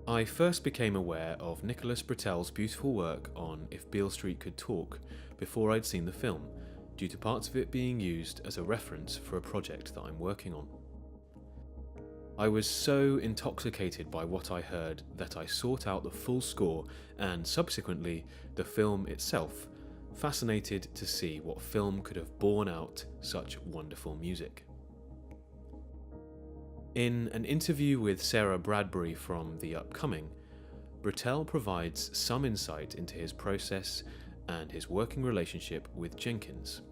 I first became aware of Nicholas Britell's beautiful work on If Beale Street Could Talk before I'd seen the film, due to parts of it being used as a reference for a project that I'm working on. I was so intoxicated by what I heard that I sought out the full score and, subsequently, the film itself, fascinated to see what film could have borne out such wonderful music. In an interview with Sarah Bradbury from The Upcoming, Britell provides some insight into his process and his working relationship with Jenkins.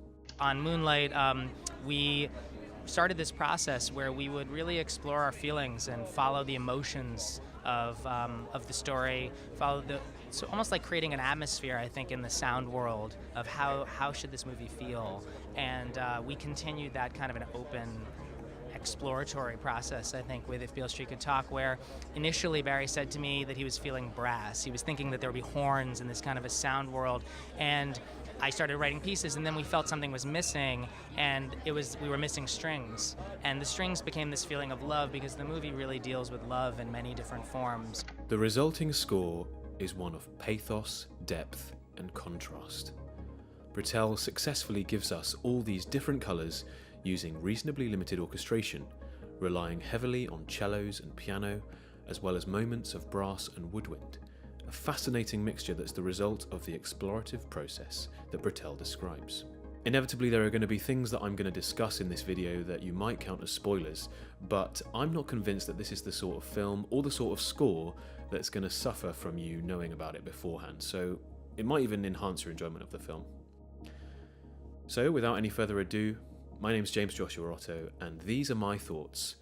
On Moonlight, we started this process where we would really explore our feelings and follow the emotions of the story, so almost like creating an atmosphere, I think, in the sound world of how should this movie feel, and we continued that kind of an open, exploratory process, I think, with If Beale Street Could Talk, where initially Barry said to me that he was feeling brass. He was thinking that there would be horns in this kind of a sound world, and I started writing pieces, and then we felt something was missing, and we were missing strings, and the strings became this feeling of love, because the movie really deals with love in many different forms. The resulting score is one of pathos, depth, and contrast. Britell successfully gives us all these different colours using reasonably limited orchestration, relying heavily on cellos and piano, as well as moments of brass and woodwind. A fascinating mixture that's the result of the explorative process that Britell describes. Inevitably, there are going to be things that I'm going to discuss in this video that you might count as spoilers, but I'm not convinced that this is the sort of film or the sort of score that's going to suffer from you knowing about it beforehand, so it might even enhance your enjoyment of the film. So, without any further ado, my name's James Joshua Otto, and these are my thoughts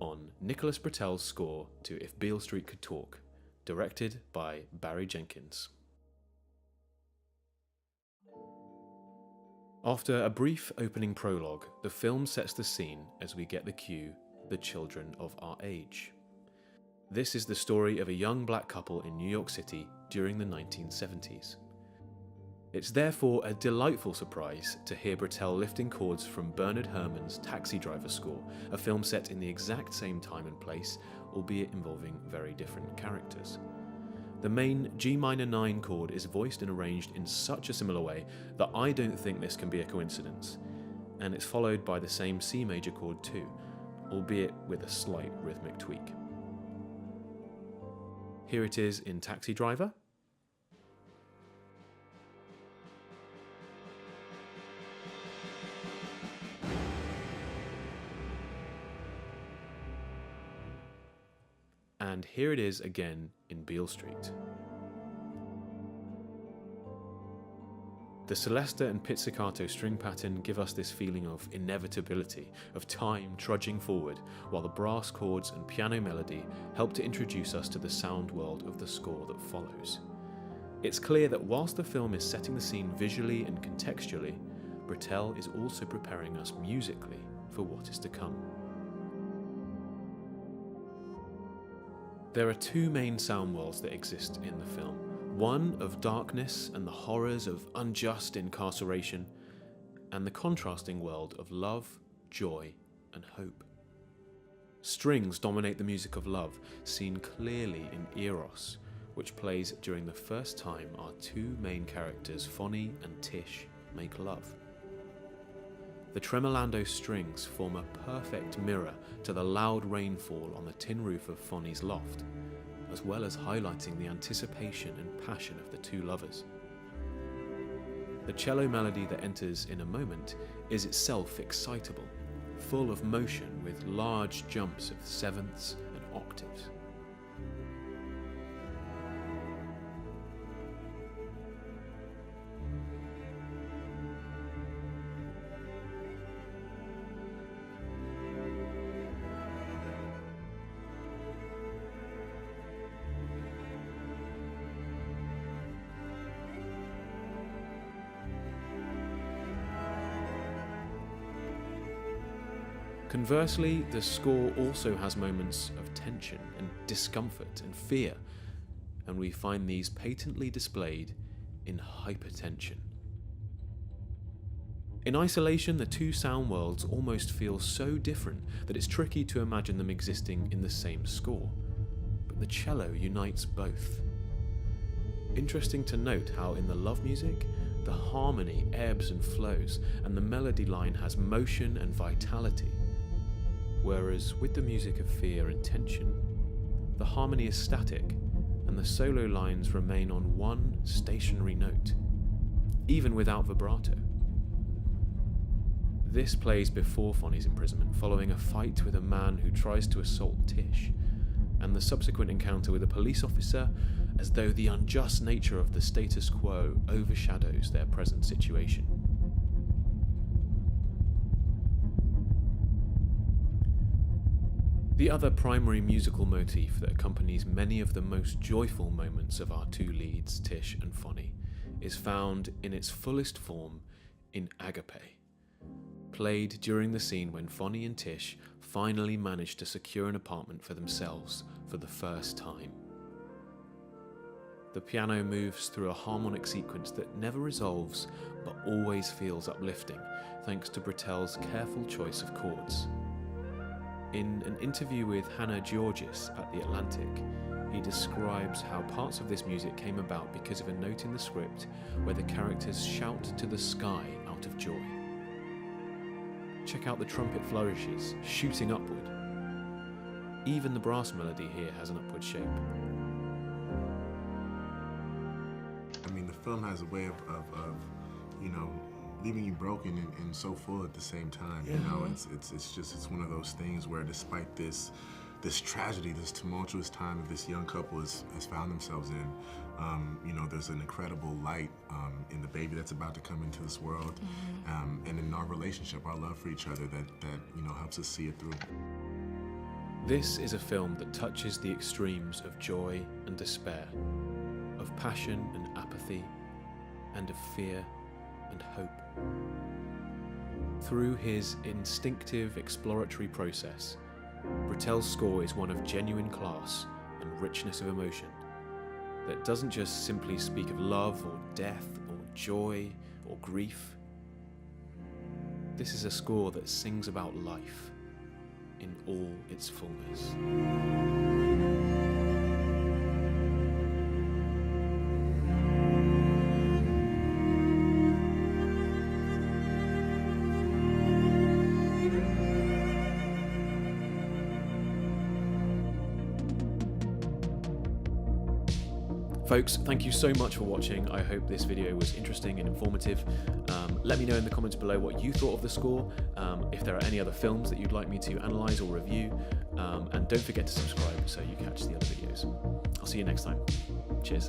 on Nicholas Britell's score to If Beale Street Could Talk, directed by Barry Jenkins. After a brief opening prologue, the film sets the scene as we get the cue, the children of our age. This is the story of a young black couple in New York City during the 1970s. It's therefore a delightful surprise to hear Britell lifting chords from Bernard Herrmann's Taxi Driver score, a film set in the exact same time and place, albeit involving very different characters. The main G minor 9 chord is voiced and arranged in such a similar way that I don't think this can be a coincidence, and it's followed by the same C major chord too, albeit with a slight rhythmic tweak. Here it is in Taxi Driver. And here it is again in Beale Street. The Celesta and pizzicato string pattern give us this feeling of inevitability, of time trudging forward, while the brass chords and piano melody help to introduce us to the sound world of the score that follows. It's clear that whilst the film is setting the scene visually and contextually, Britell is also preparing us musically for what is to come. There are two main sound worlds that exist in the film. One of darkness and the horrors of unjust incarceration, and the contrasting world of love, joy, and hope. Strings dominate the music of love, seen clearly in Eros, which plays during the first time our two main characters, Fonny and Tish, make love. The tremolando strings form a perfect mirror to the loud rainfall on the tin roof of Fonny's loft, as well as highlighting the anticipation and passion of the two lovers. The cello melody that enters in a moment is itself excitable, full of motion with large jumps of sevenths and octaves. Conversely, the score also has moments of tension and discomfort and fear, and we find these patently displayed in hypertension. In isolation, the two sound worlds almost feel so different that it's tricky to imagine them existing in the same score. But the cello unites both. Interesting to note how in the love music, the harmony ebbs and flows, and the melody line has motion and vitality. Whereas with the music of fear and tension, the harmony is static, and the solo lines remain on one stationary note, even without vibrato. This plays before Fonny's imprisonment, following a fight with a man who tries to assault Tish, and the subsequent encounter with a police officer, as though the unjust nature of the status quo overshadows their present situation. The other primary musical motif that accompanies many of the most joyful moments of our two leads, Tish and Fonny, is found in its fullest form in Agape, played during the scene when Fonny and Tish finally manage to secure an apartment for themselves for the first time. The piano moves through a harmonic sequence that never resolves but always feels uplifting, thanks to Britell's careful choice of chords. In an interview with Hannah Georgis at The Atlantic, he describes how parts of this music came about because of a note in the script where the characters shout to the sky out of joy. Check out the trumpet flourishes, shooting upward. Even the brass melody here has an upward shape. I mean, the film has a way of leaving you broken and so full at the same time. Yeah. You know, it's one of those things where despite this tragedy, this tumultuous time that this young couple has found themselves in, there's an incredible light in the baby that's about to come into this world, and in our relationship, our love for each other that helps us see it through. This is a film that touches the extremes of joy and despair, of passion and apathy, and of fear and hope. Through his instinctive exploratory process, Britell's score is one of genuine class and richness of emotion that doesn't just simply speak of love or death or joy or grief. This is a score that sings about life in all its fullness. Folks, thank you so much for watching. I hope this video was interesting and informative. Let me know in the comments below what you thought of the score, if there are any other films that you'd like me to analyse or review, and don't forget to subscribe so you catch the other videos. I'll see you next time. Cheers.